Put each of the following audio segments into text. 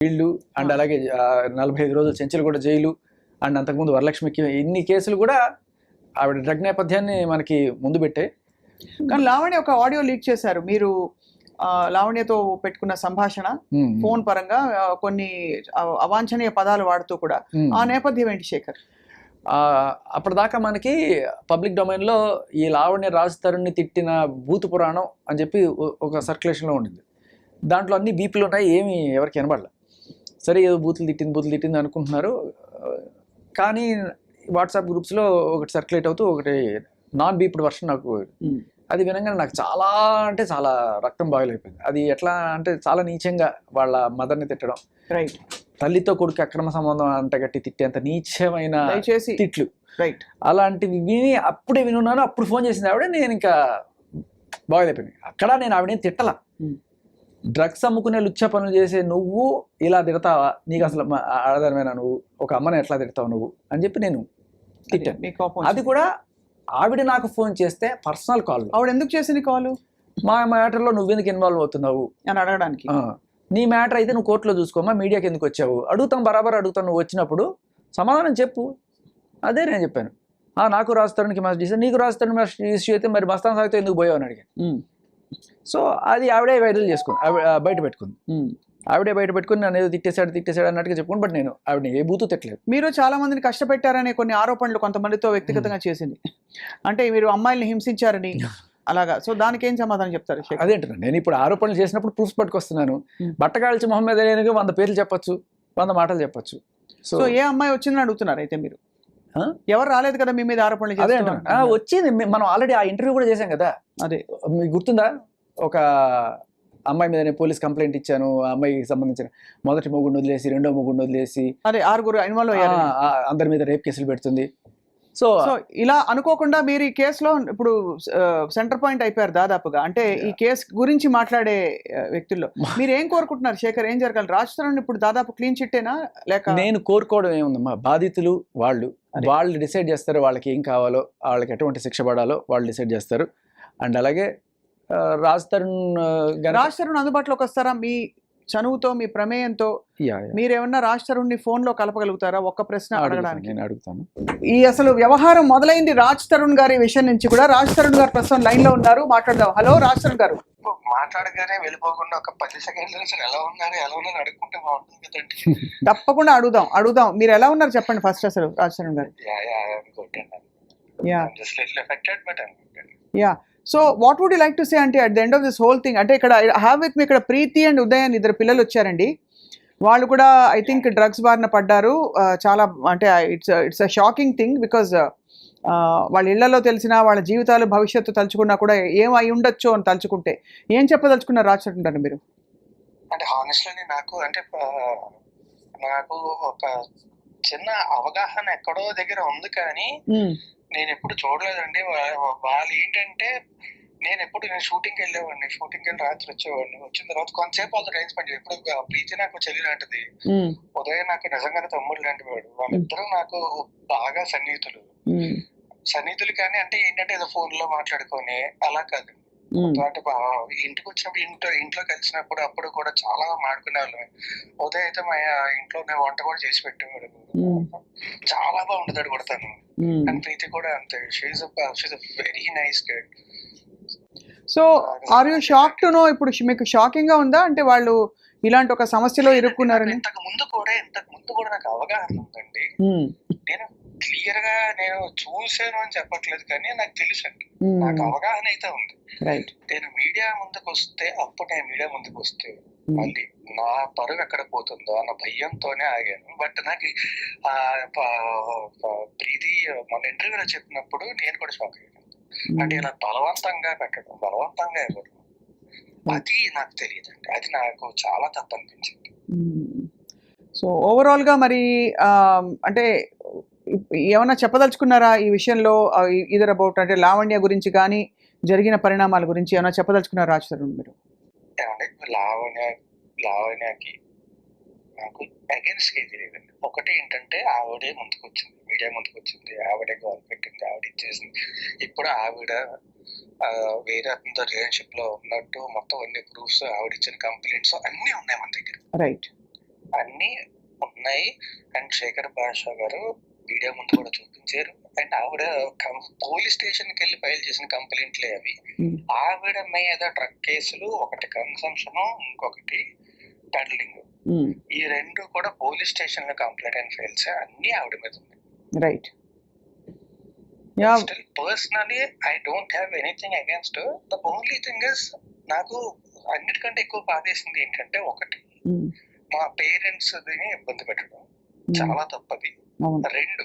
వీళ్ళు అండ్ అలాగే 45 రోజులు చెంచులు కూడా జైలు అండ్ అంతకుముందు వరలక్ష్మికి ఇన్ని కేసులు కూడా ఆవిడ డ్రగ్ నేపథ్యాన్ని మనకి ముందు పెట్టే. కానీ లావణ్య ఒక ఆడియో లీక్ చేశారు మీరు, లావణ్యతో పెట్టుకున్న సంభాషణ ఫోన్ పరంగా కొన్ని అవాంఛనీయ పదాలు వాడుతూ కూడా. ఆ నేపథ్యం ఏంటి శేఖర్? అప్పటిదాకా మనకి పబ్లిక్ డొమైన్లో ఈ లావణ్య రాజ్ తరుణ్ని తిట్టిన భూత పురాణం అని చెప్పి ఒక సర్క్యులేషన్లో ఉండింది. దాంట్లో అన్ని బీపీలు ఉన్నాయి, ఏమి ఎవరికి వినబడలే. సరే ఏదో బూతులు తిట్టింది అనుకుంటున్నారు. కానీ వాట్సాప్ గ్రూప్స్లో ఒకటి సర్క్యులేట్ అవుతూ ఒకటి నాన్ బీప్డ్ వర్షన్ నాకు అది వినగానే నాకు చాలా అంటే చాలా రక్తం బాయిల్ అయిపోయింది. అది ఎట్లా అంటే చాలా నీచంగా వాళ్ళ మదర్ని తిట్టడం, రైట్, తల్లితో కొడుకు అక్రమ సంబంధం అంటగట్టి తిట్టేంత నీచమైన తిట్లు, రైట్, అలాంటివి విని అప్పుడే వినున్నాను. అప్పుడు ఫోన్ చేసింది ఆవిడ, నేను ఇంకా బాయిల్ అయిపోయింది. అక్కడ నేను ఆవిడేం తిట్టలా. డ్రగ్స్ అమ్ముకునే లుచ్చ పనులు చేసే నువ్వు ఇలా తిడతావా, నీకు అసలు ఆధారమైన నువ్వు ఒక అమ్మని ఎట్లా తిడతావు నువ్వు అని చెప్పి నేను తిట్టాను. అది కూడా ఆవిడ నాకు ఫోన్ చేస్తే పర్సనల్ కాల్. ఆవిడ ఎందుకు చేసింది కాల్? మా మ్యాటర్లో నువ్వెందుకు ఇన్వాల్వ్ అవుతున్నావు అని అడగడానికి. నీ మ్యాటర్ అయితే నువ్వు కోర్టులో చూసుకోమా, మీడియాకి ఎందుకు వచ్చావు అడుగుతాం, బరాబర్ అడుగుతాను. నువ్వు వచ్చినప్పుడు సమాధానం చెప్పు. అదే నేను చెప్పాను. నాకు రాస్తానికి మ్యాచ్ చేశాను, నీకు రాస్తాను మ్యాచ్ ఇష్యూ అయితే మరి మస్తాన్ సాగితే ఎందుకు పోయావు అని అడిగాను. సో అది ఆవిడే వైరల్ చేసుకుంది, బయట పెట్టుకుంది. ఆవిడే బయట పెట్టుకుని నన్ను ఏదో తిట్టేశాడు అన్నట్టుగా చెప్పుకుని. బట్ నేను ఆవిడని ఏ బూతు తిట్టలేదు. మీరు చాలా మందిని కష్టపెట్టారనే కొన్ని ఆరోపణలు కొంతమందితో వ్యక్తిగతంగా చేసింది, అంటే మీరు అమ్మాయిల్ని హింసించారని అలాగా. సో దానికి ఏం సమాధానం చెప్తారు? అదేంటున్నాను, నేను ఇప్పుడు ఆరోపణలు చేసినప్పుడు ప్రూఫ్స్ పట్టుకొస్తున్నాను. బట్టకాల్చి మొహమ్మద్ అలీకి 100 పేర్లు చెప్పొచ్చు, 100 మాటలు చెప్పొచ్చు. సో ఏ అమ్మాయి వచ్చిందని అడుగుతున్నారు అయితే మీరు? ఎవరు రాలేదు కదా మీ మీద ఆరోపణలు? అదే వచ్చింది, మనం ఆల్రెడీ ఆ ఇంటర్వ్యూ కూడా చేశాం కదా. అదే మీకు గుర్తుందా? ఒక అమ్మాయి మీద నేను పోలీస్ కంప్లైంట్ ఇచ్చాను. ఆ అమ్మాయికి సంబంధించిన మొదటి మొగుడిని వదిలేసి రెండో మొగుడిని వదిలేసి అదే 6 ఇన్వాల్వ్ అయ్యారు, అందరి మీద రేప్ కేసులు పెడుతుంది. సో ఇలా అనుకోకుండా మీరు ఈ కేసులో ఇప్పుడు సెంటర్ పాయింట్ అయిపోయారు దాదాపుగా. అంటే ఈ కేసు గురించి మాట్లాడే వ్యక్తుల్లో మీరు ఏం కోరుకుంటున్నారు శేఖర్? ఏం జరగాలి? రాజ్ తరుణ్ ఇప్పుడు దాదాపు క్లీన్ చిట్టేనా లేక? నేను కోరుకోవడం ఏముందమ్మా, బాధితులు వాళ్ళు డిసైడ్ చేస్తారు. వాళ్ళకి ఏం కావాలో, వాళ్ళకి ఎటువంటి శిక్ష పడాలో వాళ్ళు డిసైడ్ చేస్తారు. అండ్ అలాగే రాజ్ తరుణ్ అందుబాటులోకి వస్తారా? మీ చనువుతో, మీ ప్రమేయంతో మీరేమన్నా రాజ్ తరుణ్ని ఫోన్లో కలపగలుగుతారా? ఒక్క ప్రశ్న అడగడానికి నేను అడుగుతాను. ఈ అసలు వ్యవహారం మొదలైంది రాజ్ తరుణ్ గారి విషయం నుంచి కూడా. రాజ్ తరుణ్ గారు ప్రస్తుతం లైన్ లో ఉన్నారు, మాట్లాడదాం. హలో రాజ్ తరుణ్ గారు. మాట్లాడగానే వెళ్ళిపోకుండా ఒక 10 సెకండ్లు ఎలా ఉన్నారు అడుగుకుంటే బాగుంటుంది కదండి. తప్పకుండా అడుగుదాం. మీరు ఎలా ఉన్నారు చెప్పండి ఫస్ట్ అసలు రాజ్ తరుణ్ గారు. Yeah so what would you like to say అంటే at the end of this whole thing? అంటే ఇక్కడ హ్యావ్ విత్ మీ ఇక్కడ ప్రీతి అండ్ ఉదయ్ అని 2 పిల్లలు వచ్చారండి. వాళ్ళు కూడా ఐ థింక్ డ్రగ్స్ బారిన పడ్డారు. చాలా అంటే it's a shocking thing because వాళ్ళ ఇళ్లలో తెలిసిన వాళ్ళ జీవితాలు భవిష్యత్తు తలుచుకున్నా కూడా ఏం అయి ఉండొచ్చు అని తలుచుకుంటే ఏం చెప్పదలుచుకున్నారు రాజ్ తరుణ్ మీరు? అంటే హానెస్ట్లీ నాకు ఒక చిన్న అవగాహన ఎక్కడో దగ్గర ఉంది, కానీ నేను ఎప్పుడు చూడలేదండి. వాళ్ళు ఏంటంటే నేను షూటింగ్కి వెళ్ళేవాడిని, షూటింగ్కి వెళ్ళి రాత్రి వచ్చేవాడిని. వచ్చిన తర్వాత కొంతసేపు వాళ్ళతో టైం స్పెండ్ చేయాలి. ఇప్పుడు ప్రీతి నాకు చెల్లి లాంటిది, ఉదయం నాకు నిజంగానే తమ్ముడు లాంటి వాడు. వాళ్ళిద్దరూ నాకు బాగా సన్నిహితులు కానీ అంటే ఏంటంటే ఏదో ఫోన్ లో మాట్లాడుకొని అలా కాదు. అంటే ఇంటికి వచ్చినప్పుడు ఇంట్లో కలిసినప్పుడు అప్పుడు కూడా చాలా మాడుకునే వాళ్ళమే. ఉదయం అయితే మా ఇంట్లోనే వంట కూడా చేసి పెట్టేవాడు, చాలా బాగుంటుంది కూడా తను. అండ్ ప్రీతి కూడా అంతే, she's very nice girl. So are you shock to know? ఇప్పుడు మీకు షాకింగ్ గా ఉందా అంటే వాళ్ళు ఇలాంటి ఒక సమస్యలో ఇరుక్కున్నారని? ఇంతకు ముందు కూడా నాకు అవగాహన ఉందండి. నేను క్లియర్ గా నేను చూసాను అని చెప్పట్లేదు, కానీ నాకు తెలుసు అండి, నాకు అవగాహన అయితే ఉంది. నేను మీడియా ముందుకు వస్తే మళ్ళీ నా పరువు ఎక్కడ పోతుందో అన్న భయంతోనే ఆగాను. బట్ నాకు ప్రీతి మన ఇంటర్వ్యూలో చెప్పినప్పుడు నేను కూడా షాక్ అయ్యాను. అంటే ఇలా బలవంతంగా ఇవ్వడం అది నాకు తెలియదండి, అది నాకు చాలా తప్పు అనిపించింది. సో ఓవరాల్ గా మరి అంటే ఏమన్నా చెప్పదలుచుకున్నారా ఈ విషయంలో? ఇదర్ అబౌట్ అంటే లావణ్య గురించి కానీ జరిగిన పరిణామాల గురించి ఏమైనా చెప్పదలుచుకున్నారా రాజ్ తరుణ్ మీరు? లావణ్యకి నాకు అగేన్స్ట్ ఏది లేదండి. ఒకటి ఏంటంటే ఆవిడే మీడియా ముందుకు వచ్చింది, ఆవిడే గోల్ పెట్టింది, ఆవిడ ఇచ్చేసింది. ఇప్పుడు ఆవిడ వేరే అతనితో రిలేషన్షిప్ లో ఉన్నట్టు మొత్తం అన్ని ప్రూఫ్స్, ఆవిడ ఇచ్చిన కంప్లైంట్స్ అన్ని ఉన్నాయి మన దగ్గర. రైట్. అన్ని ఉన్నాయి. అండ్ శేఖర్ భాషా గారు మీడియా ముందు కూడా చూపించారు. అండ్ ఆవిడ పోలీస్ స్టేషన్ కి వెళ్ళి ఫైల్ చేసిన కంప్లైంట్లే అవి. ఆవిడ మీద డ్రగ్ కేసులు, ఒకటి కన్సంప్షన్, ఇంకొకటి పెడలింగ్, ఈ రెండు కూడా పోలీస్ స్టేషన్ లో కంప్లైంట్ అండ్ ఫైల్స్ అన్ని ఆవిడ మీద ఉన్నాయి. Right. Still personally I don't have anything against. The only thing is నాకు అన్నిటికంటే ఎక్కువ బాధేసింది ఏంటంటే, ఒకటి మా పేరెంట్స్ ఇబ్బంది పెట్టడం చాలా తప్పది. రెండు,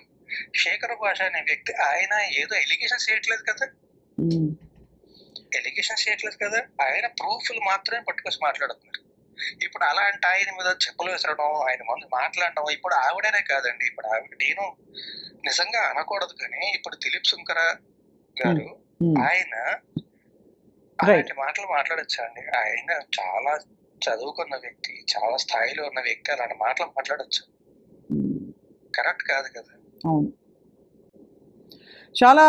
శేఖర్ భాష అనే వ్యక్తి ఆయన ఏదో ఎలిగేషన్స్ చేయట్లేదు కదా, ఆయన ప్రూఫ్లు మాత్రమే పట్టుకొచ్చి మాట్లాడుతున్నారు. ఇప్పుడు అలాంటి ఆయన మీద చెప్పులు విసరడం, ఆయన ముందు మాట్లాడడం, ఇప్పుడు ఆవిడనే కాదండి, ఇప్పుడు ఆవిడ నేను నిజంగా అనకూడదు కానీ ఇప్పుడు దిలీప్ శంకర గారు ఆయన అలాంటి మాటలు మాట్లాడచ్చా అండి? ఆయన చాలా చదువుకున్న వ్యక్తి, చాలా స్థాయిలో ఉన్న వ్యక్తి అలాంటి మాటలు మాట్లాడచ్చు? కరెక్ట్ కాదు కదా. చాలా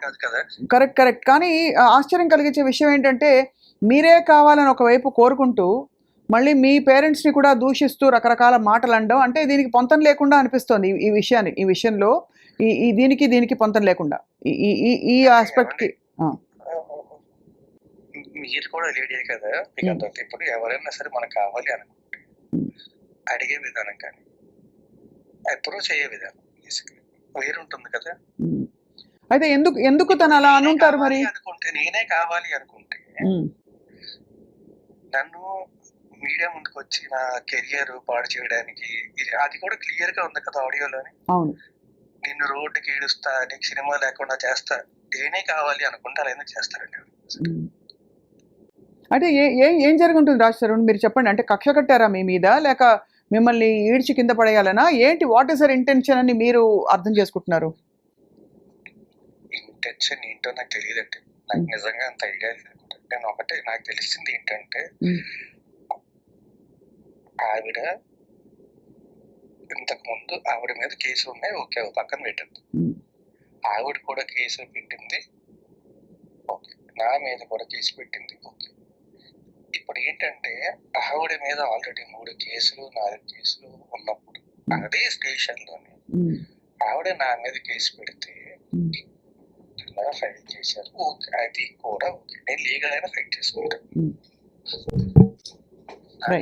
కాదు కదా. కరెక్ట్. కానీ ఆశ్చర్యం కలిగించే విషయం ఏంటంటే, మీరే కావాలని ఒకవైపు కోరుకుంటూ మళ్ళీ మీ పేరెంట్స్ని కూడా దూషిస్తూ రకరకాల మాటలు అనడం, అంటే దీనికి పొంతం లేకుండా అనిపిస్తోంది. ఈ విషయంలో దీనికి పొంతం లేకుండా ఈ ఆస్పెక్ట్కి. మీరు కూడా లేడీ కదా, ఇప్పుడు ఎవరైనా సరే మనకు కావాలి అనుకుంటే అడిగే విధానం కానీ అప్రోచ్ అయ్యే విధానం వేరుంటుంది కదా. అయితే ఎందుకు తను అలా అనుంటారు మరి? అనుకుంటే నేనే కావాలి అనుకుంటే నన్ను మీడియా ముందుకు వచ్చి నా కెరియర్ పాడు చేయడానికి, అది కూడా క్లియర్ గా ఉంది కదా ఆడియోలోని. అవును, నిన్ను రోడ్డుకి ఈడుస్తా, నీకు సినిమా లేకుండా చేస్తా, నేనే కావాలి అనుకుంటే అలా ఎందుకు చేస్తారండి? అంటే ఏం జరుగుంటుంది రాజ్ తరుణ్, మీరు చెప్పండి. అంటే కక్ష కట్టారా మీ మీద, లేక మిమ్మల్ని ఈడ్చి కింద పడేయాలనా ఏంటి? వాట్ ఈస్ దర్ ఇంటెన్షన్ అని మీరు అర్థం చేసుకుంటున్నారు? ఇంటెన్షన్ ఏంటో నాకు తెలియదండి, నాకు నిజంగా అంత ఐడియా లేదు. నేను ఒకటే నాకు తెలిసింది ఏంటంటే, ఆవిడ ఇంతకు ముందు ఆవిడ మీద కేసులు ఉన్నాయి, ఓకే, పక్కన పెట్టింది. ఆవిడ కూడా కేసు పెట్టింది, ఓకే, నా మీద కూడా కేసు పెట్టింది, ఓకే. ఇప్పుడు ఏంటంటే ఆవిడ మీద ఆల్రెడీ 3 కేసులు 4 కేసులు ఉన్నప్పుడు అదే స్టేషన్ లోనే ఆవిడ నా మీద కేసు పెడితే ఫైట్ చేశారు, ఓకే, అది కూడా ఓకే, నేను లీగల్ అయినా ఫైట్ చేసుకుంటాను.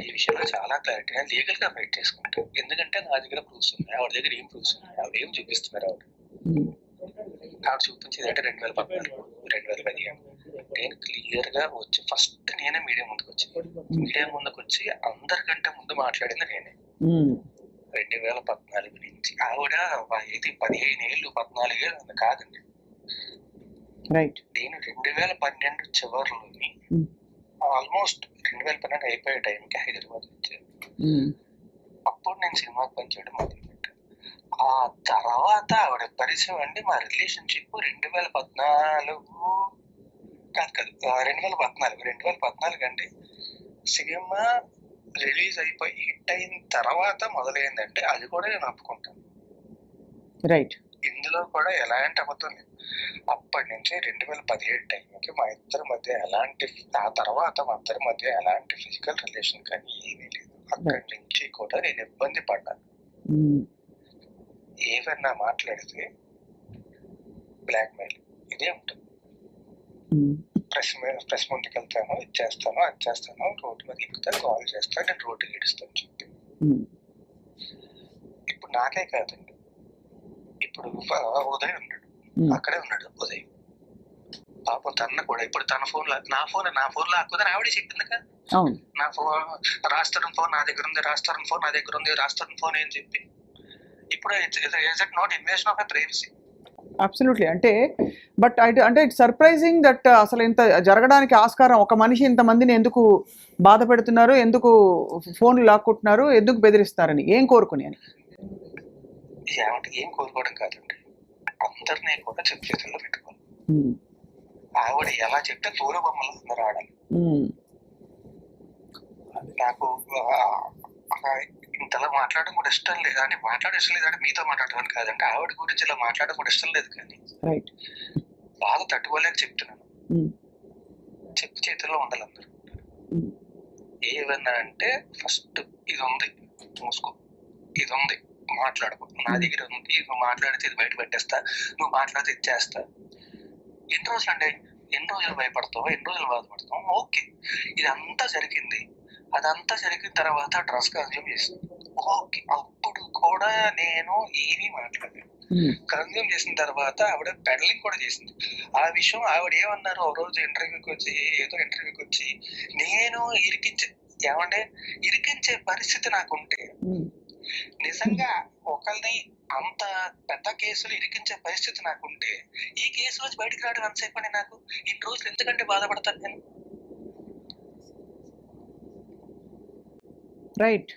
ఈ విషయంలో చాలా క్లారిటీ, నేను లీగల్ గా ఫైట్ చేసుకుంటాను. ఎందుకంటే నా దగ్గర ప్రూఫ్స్ ఉన్నాయి, ఆవిడ దగ్గర ఏం ప్రూఫ్స్ ఉన్నాయి, ఆవిడ ఏం చూపిస్తున్నారు? ఆవిడ చూపించేది అంటే 2014 2015 నేను క్లియర్ గా వచ్చి ఫస్ట్ నేనే మీడియా ముందుకు వచ్చి అందరికంటే ముందు మాట్లాడింది నేనే. 2014 నుంచి ఆవిడ ఇది 15 ఏళ్ళు 14 ఏళ్ళు కాదండి. నేను 2012 చివరిలోని ఆల్మోస్ట్ 2012 అయిపోయే టైంకి హైదరాబాద్ వచ్చాను. అప్పుడు నేను సినిమాకి పనిచేయడం మొదలుపెట్టాను. ఆ తర్వాత ఆవిడ పరిచయం అండి, మా రిలేషన్షిప్ 2014 అండి. సినిమా రిలీజ్ అయిపోయి హిట్ అయిన తర్వాత మొదలైందంటే అది కూడా నేను ఒప్పుకుంటాను. రైట్. ఇందులో కూడా ఎలాంటి అబద్ధం లేదు. అప్పటి నుంచి 2017 టైంకి మా ఇద్దరి మధ్య ఎలాంటి, ఆ తర్వాత మా ఇద్దరి మధ్య ఎలాంటి ఫిజికల్ రిలేషన్ కానీ ఏమీ లేదు. అక్కడి నుంచి కూడా నేను ఇబ్బంది పడ్డాను. ఏవన్నా మాట్లాడితే బ్లాక్మెయిల్ ఇదే ఉంటుంది. ప్రెస్ ముందుకు వెళ్తాను, ఇది చేస్తాను, అది చేస్తాను, రోడ్డు మీద ఎక్కుతాను, కాల్ చేస్తాను, నేను రోడ్డు గడిస్తాను చెప్పి. ఇప్పుడు నాకే కాదండి, ఇప్పుడు ఉదయ్ ఉన్నాడు, అక్కడే ఉన్నాడు ఉదయ్, పాపం తన కూడా ఇప్పుడు తన ఫోన్ నా ఫోన్ లాక్కుదని ఆవిడే చెప్పింది కదా. నా ఫోన్ రాస్తారని ఫోన్ నా దగ్గర ఉంది, రాస్తారని ఫోన్ నా దగ్గర ఉంది, రాస్తారని ఫోన్ ఏం చెప్పి ఇప్పుడు is it not invasion of privacy? Absolutely. అంటే ఇట్స్ సర్ప్రైజింగ్ దట్ అసలు ఇంత జరగడానికి ఆస్కారం, ఒక మనిషి ఇంతమందిని ఎందుకు బాధ పెడుతున్నారు, ఎందుకు ఫోన్లు లాక్కుంటున్నారు, ఎందుకు బెదిరిస్తారని, ఏం కోరుకుని అని? ఏం కోరుకోవడం కాదండి, అందరినీ కూడా చేతుల్లో పెట్టుకోవాలి. ఆవిడ ఎలా చెప్తే తోల బొమ్మలు అందరూ ఆడాలి. నాకు ఇంతలా మాట్లాడడం కూడా ఇష్టం లేదు, అంటే ఇష్టం లేదంటే మీతో మాట్లాడడం కాదండి, ఆవిడ గురించి ఇలా మాట్లాడడం కూడా ఇష్టం లేదు. కానీ బాగా తట్టుకోలేక చెప్తున్నాను, చెప్పు చేతుల్లో ఉండాలి అందరూ. ఏమన్నా అంటే ఫస్ట్ ఇది ఉంది, మూసుకో, ఇది ఉంది మాట్లాడుకో, నా దగ్గర ఉంది, నువ్వు మాట్లాడితే ఇది బయట పెట్టేస్తా, నువ్వు మాట్లాడితే ఇది చేస్తా. ఎన్ని రోజులు అంటే ఎన్ని రోజులు భయపడతావు, ఎన్ని రోజులు బాధపడతావు? ఓకే, ఇదంతా జరిగింది. అదంతా జరిగిన తర్వాత డ్రగ్స్ కన్జ్యూమ్ చేసింది. ఓకే, అప్పుడు కూడా నేను ఏమీ మాట్లాడలేదు. కన్జ్యూమ్ చేసిన తర్వాత ఆవిడ పెడలింగ్ కూడా చేసింది. ఆ విషయం ఆవిడ ఏమన్నారు, ఒక రోజు ఇంటర్వ్యూకి వచ్చి నేను ఏమంటే ఇరికించే పరిస్థితి నాకుంటే, నిజంగా ఒకరిని అంత పెద్ద కేసులు ఇరికించే పరిస్థితి నాకుంటే, ఈ కేసు నుంచి బయటకు రావడం ఎంతసేపు అని, నాకు ఇన్ని రోజులు ఎందుకంటే బాధపడతాను నేను? రైట్.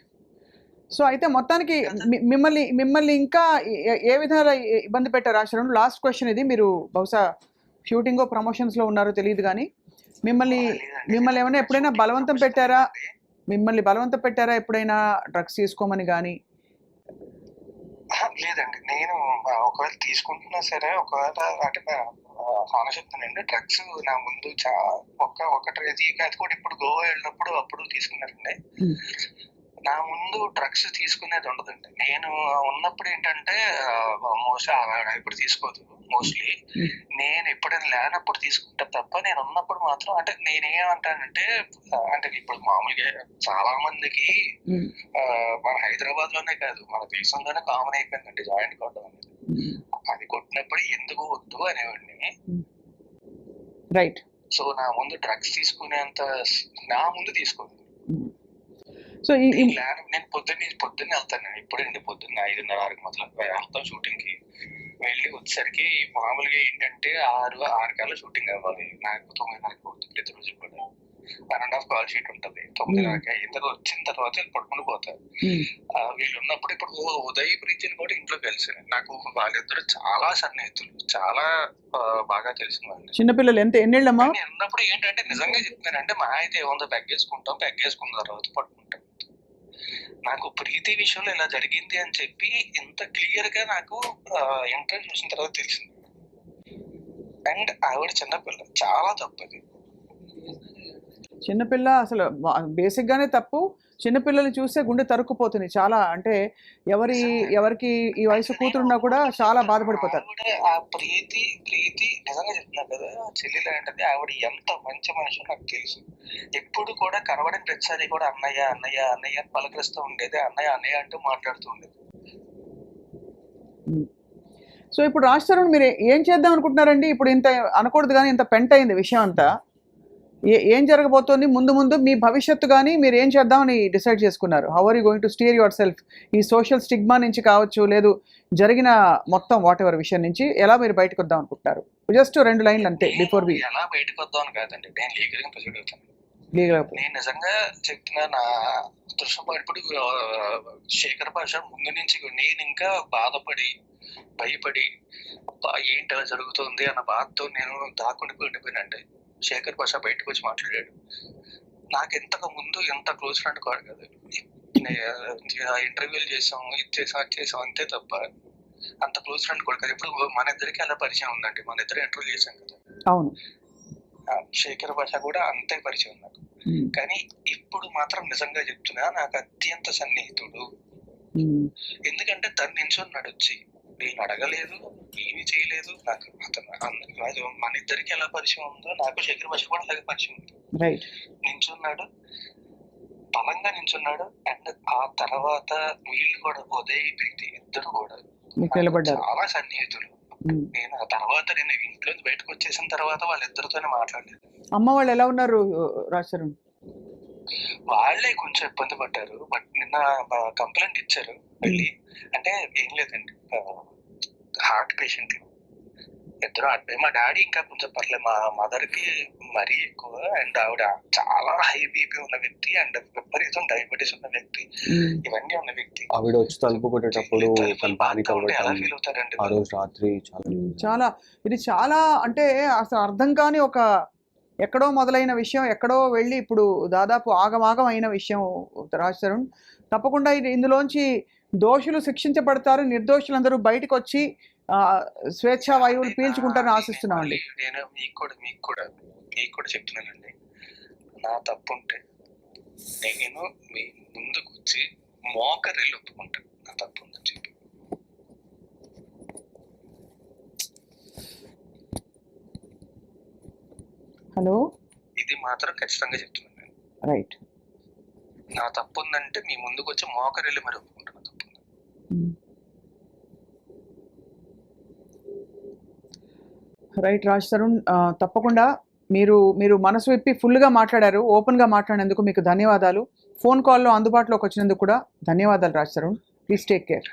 సో అయితే మొత్తానికి మిమ్మల్ని ఇంకా ఏ విధంగా ఇబ్బంది పెట్టారు రాశారు? లాస్ట్ క్వశ్చన్ ఇది. మీరు బహుశా షూటింగ్ ప్రమోషన్స్లో ఉన్నారో తెలియదు కానీ మిమ్మల్ని ఏమైనా ఎప్పుడైనా బలవంతం పెట్టారా? ఎప్పుడైనా డ్రగ్స్ తీసుకోమని కానీ? లేదండి, నేను ఒకవేళ తీసుకుంటున్నా సరే, ఒకవేళ అంటే చెప్తానండి, డ్రగ్స్ నా ముందు ఒకటి అది కూడా ఇప్పుడు గోవా వెళ్ళినప్పుడు అప్పుడు తీసుకున్నారండి. నా ముందు డ్రగ్స్ తీసుకునేది ఉండదండి. నేను ఉన్నప్పుడు ఏంటంటే మోస్ట్లీ ఇప్పుడు తీసుకోదు, మోస్ట్లీ నేను ఎప్పుడైనా లేనప్పుడు తీసుకుంటా తప్ప, నేను ఉన్నప్పుడు మాత్రం అంటే నేనేమంటానంటే, అంటే ఇప్పుడు మామూలుగా చాలా మందికి మన హైదరాబాద్ లోనే కాదు, మన దేశంలోనే కామన్ అయిపోయిందండి జాయింట్ కొట్టడం అనేది. అది కొట్టినప్పుడు ఎందుకు వద్దు అనేవాడిని. రైట్. సో నా ముందు డ్రగ్స్ తీసుకునేంత నా ముందు తీసుకోదు. సో నేను పొద్దున్నే వెళ్తాను. ఇప్పుడండి పొద్దున్న 5:30 మొదలు వెళ్తాం షూటింగ్ కి. వెళ్ళి వచ్చేసరికి మామూలుగా ఏంటంటే 6 కల్లా షూటింగ్ అవ్వాలి. నాకు 9:30 అవుతుంది ప్రతిరోజు కూడా. 1.5 కాల్ షీట్ ఉంటుంది. 9:30 అయిన తర్వాత వచ్చిన తర్వాత పడుకుని పోతారు. వీళ్ళు ఉన్నప్పుడు ఇప్పుడు ఉదయ్ ప్రీతిని కూడా ఇంట్లో కలిసాను. నాకు వాళ్ళిద్దరు చాలా సన్నిహితులు, చాలా బాగా తెలిసిన వాళ్ళు. చిన్నపిల్లలు ఎన్నేళ్ళమ్మా? ఉన్నప్పుడు ఏంటంటే నిజంగా చెప్తున్నానంటే, మా అయితే ఏముందో పెగ్గేసుకున్న తర్వాత పడుకుంటాం. నాకు ప్రీతి విషయంలో ఇలా జరిగింది అని చెప్పి ఇంత క్లియర్ గా నాకు ఇంటర్వ్యూ చూసిన తర్వాత తెలిసింది. అండ్ ఆవిడ చిన్నపిల్ల, చాలా తప్పది. చిన్నపిల్ల అసలు బేసిక్ గానే తప్పు. చిన్నపిల్లల్ని చూస్తే గుండె తరుక్కుపోతుంది చాలా. అంటే ఎవరికి ఈ వయసు కూతురున్నా కూడా చాలా బాధపడిపోతారు. ఆ ప్రీతి నిజంగా చెప్తున్నా కదా, చెల్లి లాంటిది. ఆవిడ ఎంత మంచి మనిషి నాకు తెలుసు. ఎప్పుడు కూడా కనబడిన ప్రతిసారి కూడా అన్నయ్య అన్నయ్య అన్నయ్య అని పలకరిస్తూ ఉండేది. అన్నయ్య అన్నయ్య అంటూ మాట్లాడుతూ ఉండేది. సో ఇప్పుడు రాజ్ తరుణ్ మీరు ఏం చేద్దాం అనుకుంటున్నారండి? ఇప్పుడు ఇంత అనకూడదు కానీ ఇంత పెంట అయింది విషయం అంతా. ఏం జరగబోతోంది ముందు మీ భవిష్యత్తు కానీ మీరు ఏం చేద్దామని డిసైడ్ చేసుకున్నారు? How are you going to steer your self? ఈ సోషల్ స్టిగ్మా నుంచి కావచ్చు, లేదు జరిగిన మొత్తం వాట్ ఎవర్ విషయం నుంచి ఎలా మీరు బయటకు వద్దాం అనుకుంటున్నారు? జస్ట్ 2 లైన్లు అంతే. బిఫోర్ వి ఎలా బయటకు వద్దాం అని కాదండి, నేను లీగల్ గా ప్రొసీడ్ అవుతాను. నేను నిజంగా చెప్తున్నా, నా దృశ్యం ఇప్పుడు శేఖర్ భాష ముందు నుంచి నేను ఇంకా బాధపడి భయపడి ఏంటి అలా జరుగుతుంది అన్న బాధతో నేను ఉండిపోయినండి. శేఖర్ భాష బయటకు వచ్చి మాట్లాడాడు. నాకు ఇంతకు ముందు ఎంత క్లోజ్ ఫ్రెండ్ కాదు కదా, ఇంటర్వ్యూలు చేసాం, ఇది చేసాం అంతే తప్ప అంత క్లోజ్ ఫ్రెండ్ కూడా కదా. ఇప్పుడు మన ఇద్దరికి అలా పరిచయం ఉందండి, మన ఇద్దరు ఇంటర్వ్యూ చేసాం కదా. అవును. శేఖర్ భాష కూడా అంతే పరిచయం నాకు. కానీ ఇప్పుడు మాత్రం నిజంగా చెప్తున్నా, నాకు అత్యంత సన్నిహితుడు. ఎందుకంటే తను నించున్నాడు వచ్చి, నేను అడగలేదు, ఏమీ చేయలేదు. నాకు అతను మన ఇద్దరికి ఎలా పరిచయం ఉందో నాకు శేఖర్ భాష కూడా అలాగే పరిచయం ఉంది. నించున్నాడు, బలంగా నించున్నాడు. అండ్ ఆ తర్వాత వీళ్ళు కూడా ఉదయ్ ప్రీతి ఇద్దరు కూడా చాలా సన్నిహితులు. నేను ఆ తర్వాత నేను ఇంట్లో బయటకు వచ్చేసిన తర్వాత వాళ్ళిద్దరితోనే మాట్లాడలేదు. అమ్మ వాళ్ళు ఎలా ఉన్నారు రాజ్ తరుణ్? వాళ్ళే కొంచెం ఇబ్బంది పడ్డారు. బట్ నిన్న కంప్లైంట్ ఇచ్చారు వెళ్ళి. అంటే ఏం లేదండి, హార్ట్ పేషెంట్ ఇద్దరు. మా డాడీ ఇంకా కొంచెం పర్లేదు, మా మదర్ కి మరీ ఎక్కువ. అండ్ ఆవిడ చాలా హై బీపీ ఉన్న వ్యక్తి అండ్ విపరీతం డయాబెటీస్ ఉన్న వ్యక్తి, ఇవన్నీ ఉన్న వ్యక్తి. ఆవిడ వచ్చి తలుపు కొట్టేటప్పుడు ఎలా ఫీల్ అవుతారండి ఆ రోజు రాత్రి? చాలా ఇది చాలా అంటే అసలు అర్థం కాని ఒక ఎక్కడో మొదలైన విషయం ఎక్కడో వెళ్ళి ఇప్పుడు దాదాపు ఆగమాగం అయిన విషయం రాజ్ తరుణ్. తప్పకుండా ఇందులోంచి దోషులు శిక్షించబడతారు, నిర్దోషులందరూ బయటకు వచ్చి స్వేచ్ఛా వాయువులు పీల్చుకుంటారని ఆశిస్తున్నామండి. నేను మీకు కూడా చెప్తున్నానండి, నా తప్పు ఉంటే నేను మీ ముందుకు వచ్చి మోకరిల్లు ఒప్పుకుంటాను నా తప్పు ఉందని చెప్పి. హలో, ఇది మాత్రం ఖచ్చితంగా చెప్తున్నాను నేను. రైట్. నా తప్పు ఉందంటే మీ ముందుకు వచ్చి మోకరిల్లి మరి ఒప్పుకుంటాను తప్పు ఉందని. రైట్ రాజ్ తరుణ్, తప్పకుండా మీరు మనసు విప్పి ఫుల్గా మాట్లాడారు, ఓపెన్గా మాట్లాడినందుకు మీకు ధన్యవాదాలు. ఫోన్ కాల్లో అందుబాటులోకి వచ్చినందుకు కూడా ధన్యవాదాలు Raj Tarun. Please take care.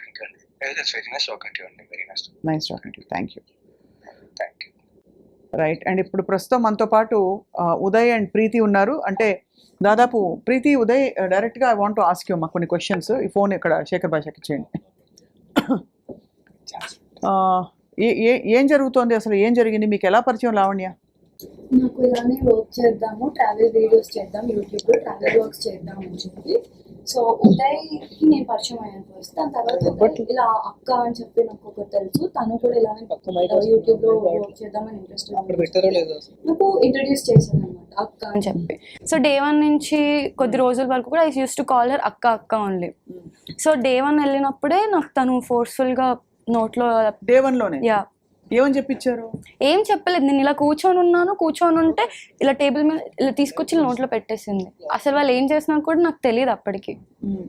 Very nice talking to you అండి. Very nice. Nice talking to you. Thank you. Thank you. Right. And ఇప్పుడు ప్రస్తుతం మనతో పాటు ఉదయ్ అండ్ ప్రీతి ఉన్నారు. అంటే దాదాపు ప్రీతి, ఉదయ్, డైరెక్ట్గా I want to ask you మా కొన్ని క్వశ్చన్స్. ఈ ఫోన్ ఇక్కడ శేఖర్ భాషకి ఇచ్చేయండి. ఏం జరుగుతోంది అసలు? ఏం జరిగింది? మీకు ఎలా పరిచయం లావణ్య? నాకు ఇలానే వర్క్ చేద్దాము, ట్రావెల్ వీడియోస్ చేద్దాం, యూట్యూబ్లో ట్రావెల్ వర్క్స్ చేద్దాం అని చెప్పి. సో ఉదయ్కి నేను పరిచయం అయ్యాను ఫస్ట్. దాని తర్వాత ఉదయ్ ఇలా అక్క అని చెప్పి నాకు ఒకటి తెలుసు, తను కూడా ఇలానే యూట్యూబ్లో వర్క్ చేద్దామని ఇంట్రెస్ట్ నాకు ఇంట్రడ్యూస్ చేశాను అనమాట అక్క అని చెప్పి. సో డే 1 నుంచి కొద్ది రోజుల వరకు కూడా I use to call her అక్క అక్క ఓన్లీ. సో డే 1 వెళ్ళినప్పుడే నాకు తను ఫోర్స్ఫుల్గా నోట్లో డే 1లోనే యా ఏమని చెప్పించారు? ఏం చెప్పలేదు. నేను ఇలా కూర్చొని ఉంటే ఇలా టేబుల్ మీద ఇలా తీసుకొచ్చి నోట్లో పెట్టేసింది. అసలు వాళ్ళు ఏం చేస్తున్నారు కూడా నాకు తెలియదు అప్పటికి.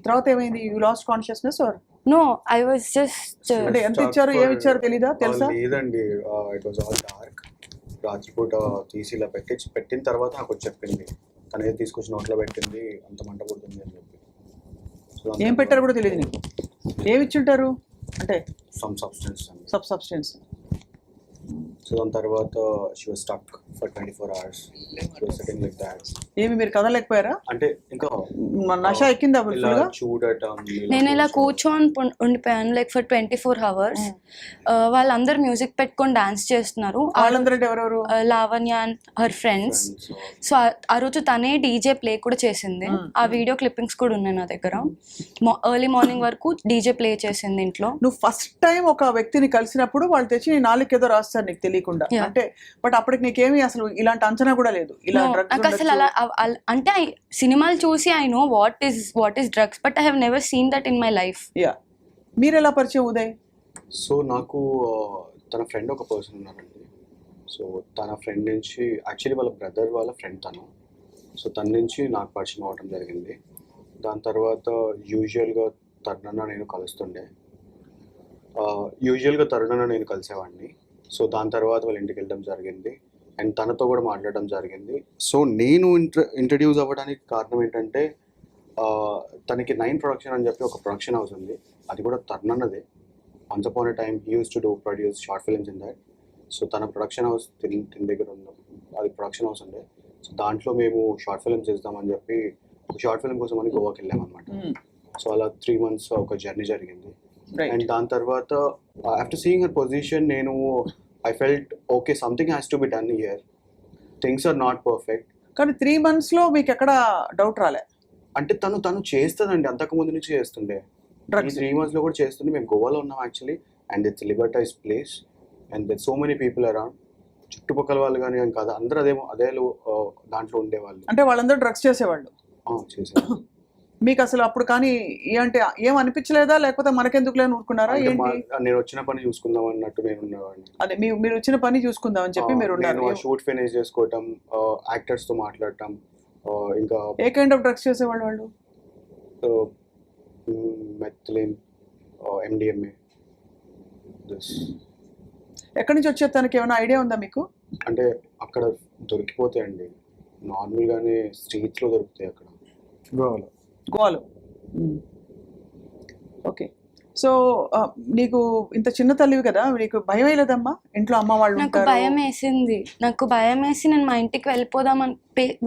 తర్వాత ఏమైంది? You lost consciousness or no? I was just అంటే ఎంత ఇచ్చారు, ఏమి ఇచ్చారు తెలీదా? తెలుసా? లేదండి, ఇట్ వాజ్ ఆల్ డార్క్. రాత్రిపూట తీసి ఇలా పెట్టిన తర్వాత నాకు చెప్పింది, తనే తీసుకొచ్చి నోట్లో పెట్టింది, అంత మంట పుడుతుంది అని చెప్పి. ఏం పెట్టారు కూడా తెలియదు నీకు? ఏమి ఇచ్చుంటారు? అంటే సమ్ సబ్స్టెన్స్. సో దాని తర్వాత she was stuck for 24 hours. She was sitting like that. ఏమి మీరు కదలేకపోయారా? అంటే ఇంకా నష ఎక్కిందా ఇలా ఫుల్గా? చూడటం, నేను ఇలా కూర్చొని ఉండిపోయాను లైక్ ఫర్ 24 hours. వాళ్ళందరూ మ్యూజిక్ పెట్టుకొని డాన్స్ చేస్తున్నారు. వాళ్ళందరూ అంటే ఎవరెవరు? Lavanya and her friends. So ఆ రోజు తనే డీజే ప్లే కూడా చేసింది. ఆ వీడియో క్లిప్పింగ్స్ కూడా ఉన్నాయి నా దగ్గర. ఎర్లీ మార్నింగ్ వరకు డీజే ప్లే చేసింది ఇంట్లో. నువ్వు ఫస్ట్ టైం ఒక వ్యక్తిని కలిసినప్పుడు వాళ్ళు తెచ్చి నీ నాలుగు ఏదో రాస్తారు నీకు తెలియకుండా. అంటే బట్ అప్పటికి నీకేమి అసలు ఇలాంటి అంచనా కూడా లేదు ఇలా నాకు అసలు అలా అంటే సినిమాలు చూసి I know what is drugs, but I have never seen that in my life. Yeah. మీరు ఎలా పరిచయం ఉదయ్? సో నాకు తన ఫ్రెండ్ ఒక పర్సన్ ఉన్నారండి. సో తన ఫ్రెండ్ నుంచి, యాక్చువల్లీ వాళ్ళ బ్రదర్ వాళ్ళ ఫ్రెండ్ తను. సో తన నుంచి నాకు పరిచయం అవ్వడం జరిగింది. దాని తర్వాత యూజువల్గా తరుణన్న నేను కలుస్తుండే. నేను కలిసేవాడిని. సో దాని తర్వాత వాళ్ళ ఇంటికి వెళ్ళడం జరిగింది అండ్ తనతో కూడా మాట్లాడడం జరిగింది. సో నేను ఇంట్రడ్యూస్ అవ్వడానికి కారణం ఏంటంటే, తనకి 9 ప్రొడక్షన్ అని చెప్పి ఒక ప్రొడక్షన్ హౌస్ ఉంది. అది కూడా తరుణన్నదే. Once upon a time he uses to produce short films in that. So తన ప్రొడక్షన్ హౌస్ తిన్ దగ్గర ఉంది, అది ప్రొడక్షన్ హౌస్ ఉండే. సో దాంట్లో మేము షార్ట్ ఫిల్మ్స్ చేద్దామని చెప్పి ఒక షార్ట్ ఫిల్మ్ కోసం అని గోవాకి వెళ్ళామన్నమాట. సో అలా 3 months ఒక జర్నీ జరిగింది. అండ్ దాని తర్వాత ఆఫ్టర్ సీయింగ్ హర్ పొజిషన్, నేను I felt okay, something has to be done here, things are not perfect. కానీ 3 monthsలో మీకు ఎక్కడ డౌట్ రాలే? అంటే తను చేస్తుందండి, అంతకుముందు నుంచి చేస్తుండే. ఈ 3 monthsలో కూడా చేస్తుండే. మేము గోవాలో ఉన్నాం actually, and it's liberalised place and there so many people around. చుట్టుపక్కల వాళ్ళు కానీ కాదు, అందరూ అదే దాంట్లో ఉండేవాళ్ళు. అంటే వాళ్ళందరూ డ్రగ్స్ చేసేవాళ్ళు? చేసేవాళ్ళు. మీకు అసలు అప్పుడు కానీ అంటే ఏం అనిపించలేదా, లేకపోతే మనకెందుకు లేని ఊరుకున్నారా? నేను వచ్చిన పని చూసుకుందాం అన్నట్టు నేను ఉన్నవాడిని. అదే మీరు వచ్చిన పని చూసుకుందాం అని చెప్పి మీరు ఉన్నారు. షూట్ ఫినిష్ చేసుకోవటం, యాక్టర్స్ తో మాట్లాడటం. ఇంకా ఏ కైండ్ ఆఫ్ డ్రగ్స్ చేసేవాళ్ళు వాళ్ళు? Methylene, MDMA. ఎక్కడి నుంచి వచ్చే తనకి ఏమైనా ఐడియా ఉందా మీకు? అంటే అక్కడ దొరికిపోతాయండి, నార్మల్గానే స్ట్రీట్స్లో దొరుకుతాయి అక్కడ గోవాలో. ఓకే. సో నీకు ఇంత చిన్న తల్లివి కదా, నీకు భయం వేయలేదమ్మా? ఇంట్లో అమ్మ వాళ్ళు నాకు భయం వేసింది. నాకు భయం వేసి నేను మా ఇంటికి వెళ్ళిపోదామని,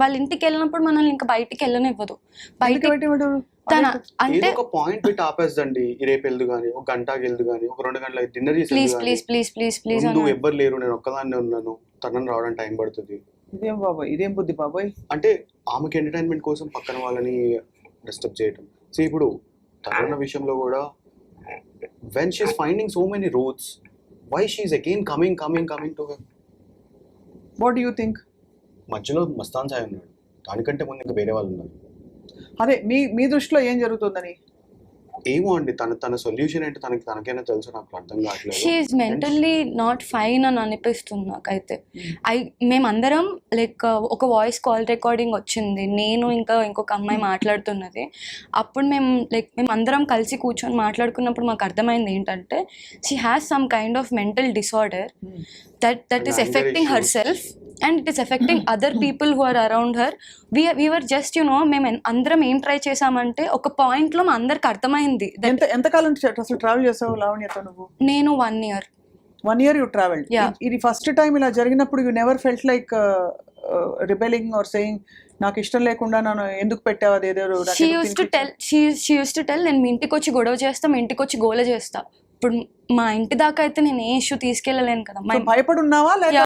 వాళ్ళ ఇంటికి వెళ్ళినప్పుడు మనల్ని ఇంకా బయటికి వెళ్ళనివ్వదు. అంటే ఒక పాయింట్ పెట్టి ఆపేస్తండి, రేపు వెళ్దు కానీ, ఒక గంటకి వెళ్దు కానీ, ఒక 2 గంటలకు డిన్నర్ చేసి ఎవ్వరు లేరు, నేను ఒక్కదాన్నే ఉన్నాను, తనని రావడానికి టైం పడుతుంది. ఇదేం బాబాయ్, ఇదేం బుద్ధి బాబాయ్? అంటే ఆమెకి ఎంటర్టైన్మెంట్ కోసం పక్కన వాళ్ళని డిస్టర్బ్ చేయటం. సో ఇప్పుడు తరుణ విషయంలో కూడా, when she is finding so many roads, why she is again coming to her? What do you think? మధ్యలో మస్తాన్ సాయి ఉన్నాడు, దానికంటే ముందు ఇంకా వేరే వాళ్ళు ఉన్నారు. అదే మీ దృష్టిలో ఏం జరుగుతుందని? ఏమో అండి తన సొల్యూషన్ ఏంటి తనకైనా తెలుసు, నాకు అర్థం కావట్లేదు. షీఈస్ మెంటల్లీ నాట్ ఫైన్ అని అనిపిస్తుంది నాకైతే. మేమందరం లైక్ ఒక వాయిస్ కాల్ రికార్డింగ్ వచ్చింది, నేను ఇంకా ఇంకొక అమ్మాయి మాట్లాడుతున్నది. అప్పుడు మేము అందరం కలిసి కూర్చొని మాట్లాడుకున్నప్పుడు మాకు అర్థమైంది ఏంటంటే she has some kind of mental disorder that is affecting herself and it is affecting other people who are around her. We were just మేము అందరం ఏం ట్రై చేసామంటే ఒక పాయింట్లో మా అందరికి అర్థమైంది. ఎంతకాలం అసలు ట్రావెల్ చేసావు లావణ్యతో నువ్వు? నేను 1 year. 1 year you traveled. Yeah. ఇది ఫస్ట్ టైం ఇలా జరిగినప్పుడు you never felt like rebelling or saying నాకు ఇష్టం లేకుండా నన్ను ఎందుకు పెట్టావు అదేదో? She used to tell నేను మీ ఇంటికి వచ్చి గొడవ చేస్తా, మీ ఇంటికి వచ్చి గోల చేస్తా. ఇప్పుడు మా ఇంటి దాకా అయితే నేను ఏ ఇష్యూ తీసుకెళ్ళలేను కదా. భయపడి ఉన్నావా లేక